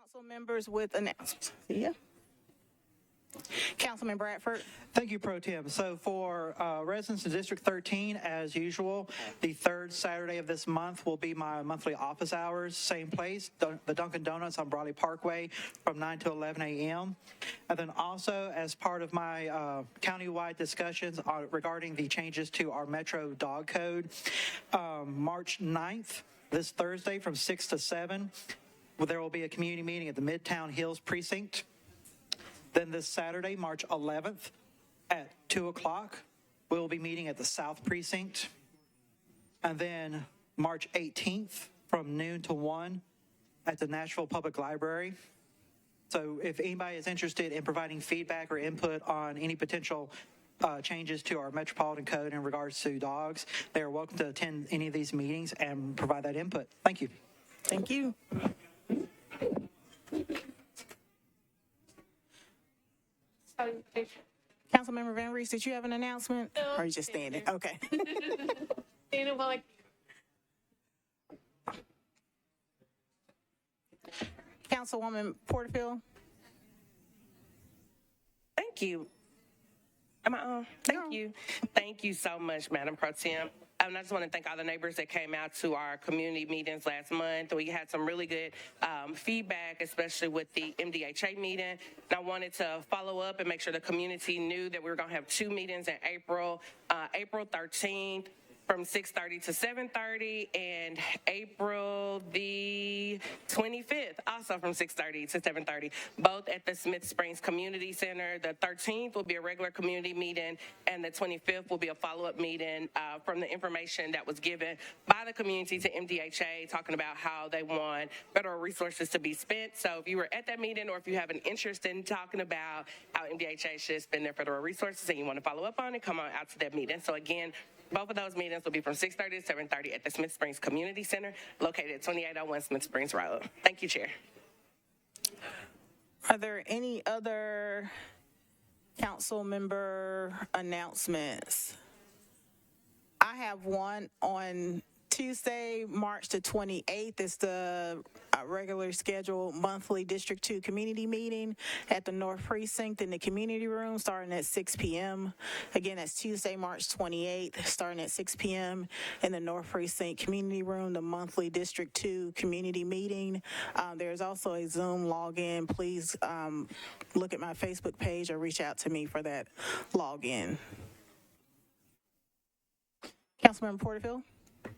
Council members with announcements. Yeah. Councilman Bradford. Thank you, Pro Tem. So for residents of District 13, as usual, the third Saturday of this month will be my monthly office hours, same place, the Dunkin' Donuts on Brawley Parkway from 9 to 11 a.m. And then also, as part of my countywide discussions regarding the changes to our Metro Dog Code, March 9th, this Thursday from 6 to 7, there will be a community meeting at the Midtown Hills Precinct. Then this Saturday, March 11th at 2 o'clock, we'll be meeting at the South Precinct. And then March 18th from noon to 1 at the Nashville Public Library. So if anybody is interested in providing feedback or input on any potential changes to our Metropolitan Code in regards to dogs, they are welcome to attend any of these meetings and provide that input. Thank you. Thank you. Councilmember Van Reese, did you have an announcement? No, or are you just standing? Okay. Standing while Councilwoman Porterfield. Thank you. Am I on? Thank you. Thank you so much, Madam Pro Tem. I just want to thank all the neighbors that came out to our community meetings last month. We had some really good feedback, especially with the MDHA meeting. And I wanted to follow up and make sure the community knew that we were going to have two meetings in April, April 13th from 6:30 to 7:30, and April the 25th, also from 6:30 to 7:30, both at the Smith Springs Community Center. The 13th will be a regular community meeting, and the 25th will be a follow-up meeting from the information that was given by the community to MDHA, talking about how they want federal resources to be spent. So if you were at that meeting, or if you have an interest in talking about how MDHA should spend their federal resources and you want to follow up on it, come on out to that meeting. So again, both of those meetings will be from 6:30 to 7:30 at the Smith Springs Community Center, located at 2801 Smith Springs Road. Thank you, Chair. Are there any other council member announcements? I have one on Tuesday, March the 28th. It's the regular scheduled monthly District 2 community meeting at the North Precinct in the community room starting at 6 p.m. Again, that's Tuesday, March 28th, starting at 6 p.m. in the North Precinct community room, the monthly District 2 community meeting. There's also a Zoom login. Please look at my Facebook page or reach out to me for that login. Councilmember Porterfield.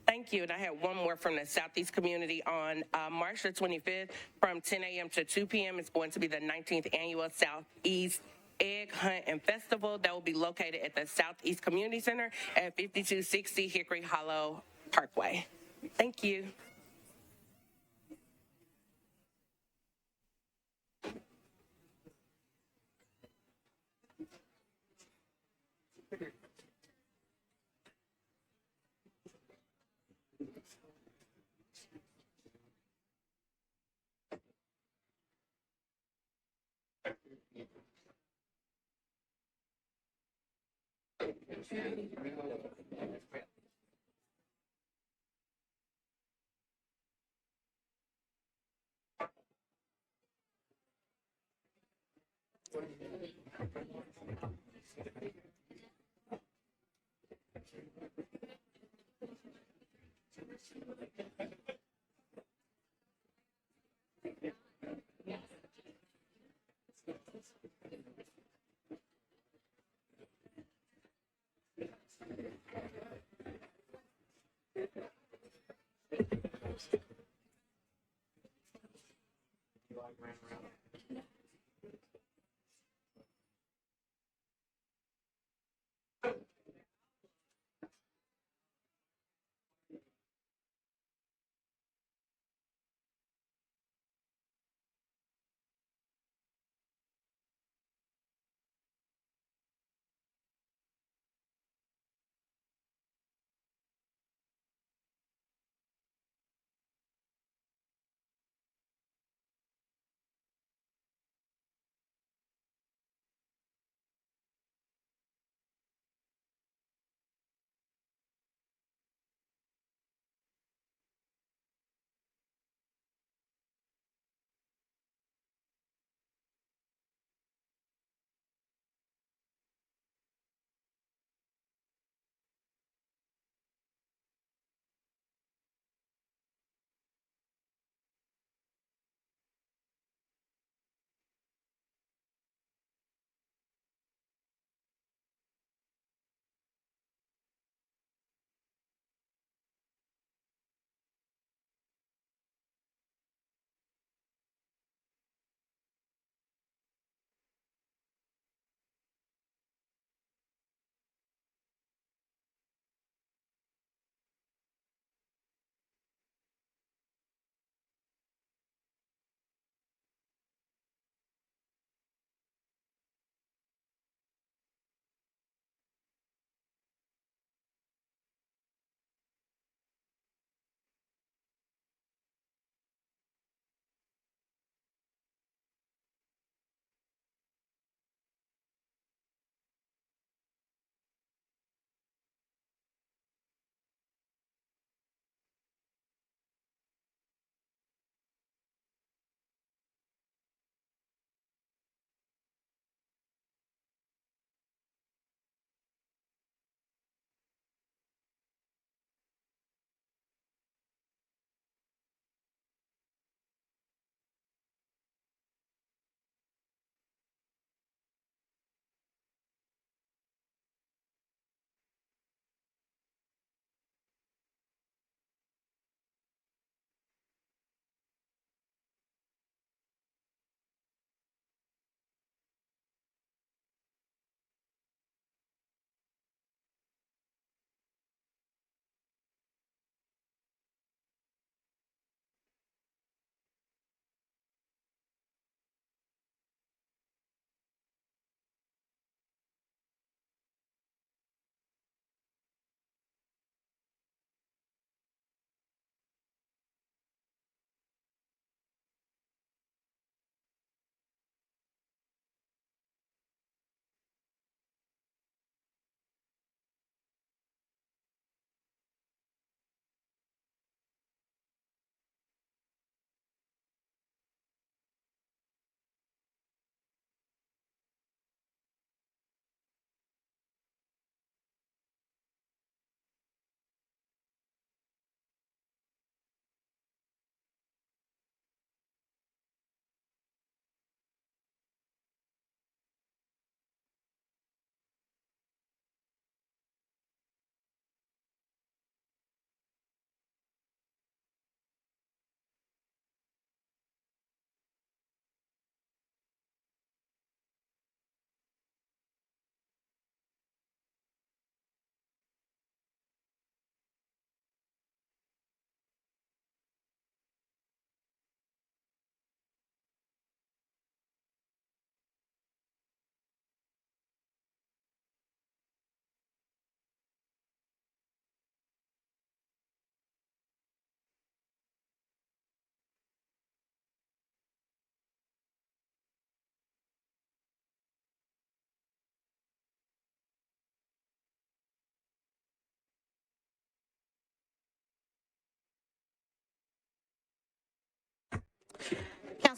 Thank you. And I had one more from the Southeast community on March the 25th from 10 a.m. to 2 p.m. It's going to be the 19th annual Southeast Egg Hunt and Festival that will be located at the Southeast Community Center at 5260 Hickory Hollow Parkway. Thank you.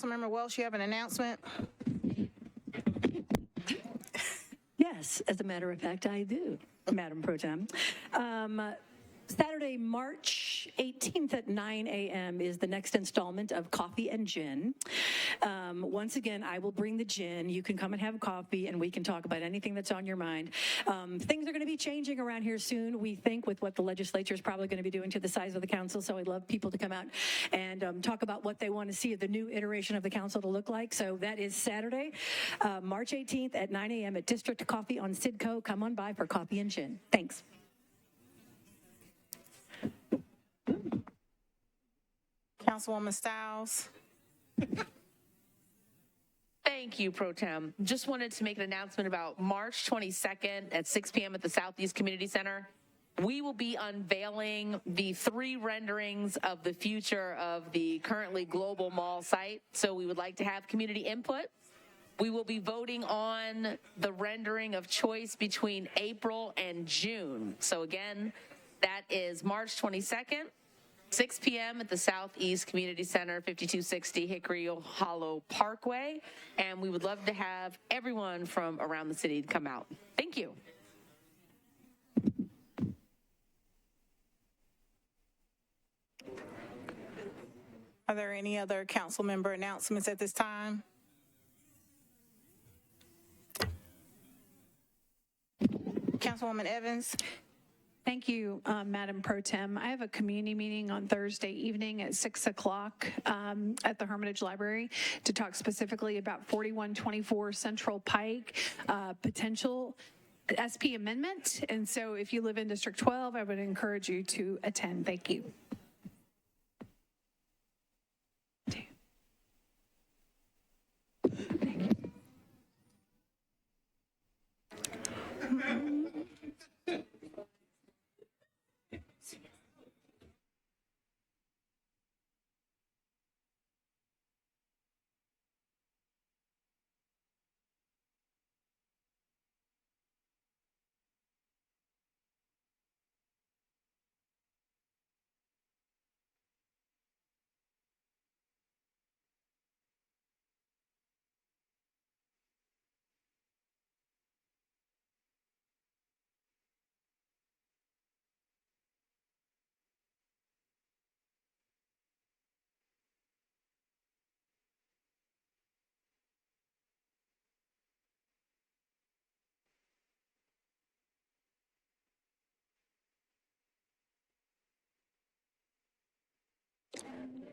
Councilmember Welsh, you have an announcement? Yes, as a matter of fact, I do, Madam Pro Tem. Saturday, March 18th at 9 a.m. is the next installment of Coffee and Gin. Once again, I will bring the gin. You can come and have coffee, and we can talk about anything that's on your mind. Things are going to be changing around here soon, we think, with what the legislature is probably going to be doing to the size of the council, so I'd love people to come out and talk about what they want to see the new iteration of the council to look like. So that is Saturday, March 18th at 9 a.m. at District Coffee on Sidco. Come on by for coffee and gin. Thanks. Councilwoman Stiles. Thank you, Pro Tem. Just wanted to make an announcement about March 22nd at 6 p.m. at the Southeast Community Center. We will be unveiling the 3 renderings of the future of the currently global mall site. So we would like to have community input. We will be voting on the rendering of choice between April and June. So again, that is March 22nd. 6 p.m. at the Southeast Community Center, 5260 Hickory Hollow Parkway. And we would love to have everyone from around the city come out. Thank you. Are there any other council member announcements at this time? Councilwoman Evans. Thank you, Madam Pro Tem. I have a community meeting on Thursday evening at 6 o'clock at the Hermitage Library to talk specifically about 4124 Central Pike potential SP amendment. And so if you live in District 12, I would encourage you to attend. Thank you.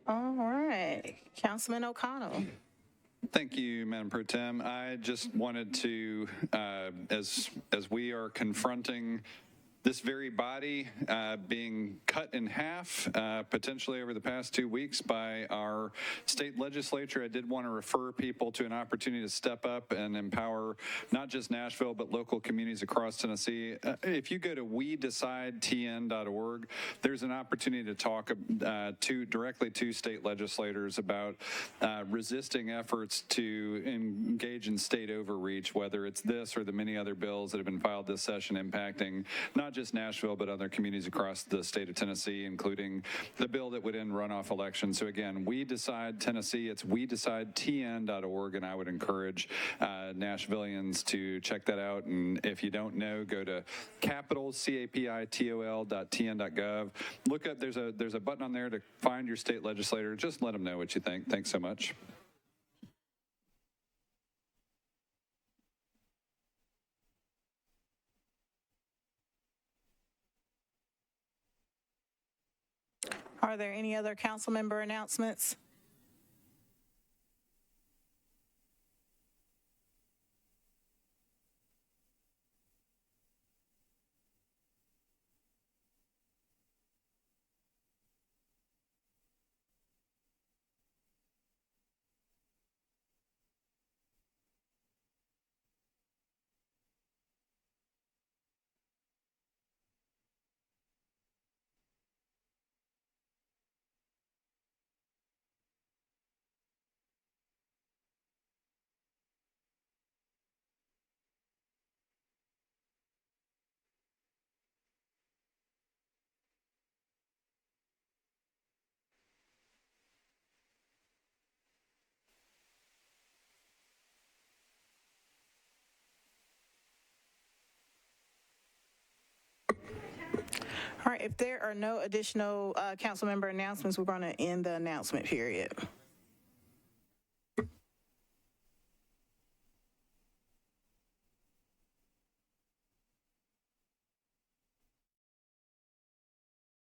All right, Councilman O'Connell. Thank you, Madam Pro Tem. I just wanted to, as we are confronting this very body being cut in half, potentially over the past 2 weeks by our state legislature, I did want to refer people to an opportunity to step up and empower not just Nashville, but local communities across Tennessee. If you go to wedecidetn.org, there's an opportunity to talk directly to state legislators about resisting efforts to engage in state overreach, whether it's this or the many other bills that have been filed this session impacting not just Nashville, but other communities across the state of Tennessee, including the bill that would end runoff elections. So again, We Decide Tennessee, it's wedecidetn.org, and I would encourage Nashvillians to check that out. And if you don't know, go to capitol.tn.gov. Look up, there's a button on there to find your state legislator. Just let them know what you think. Thanks so much. Are there any other council member announcements? All right, if there are no additional council member announcements, we're going to end the announcement period.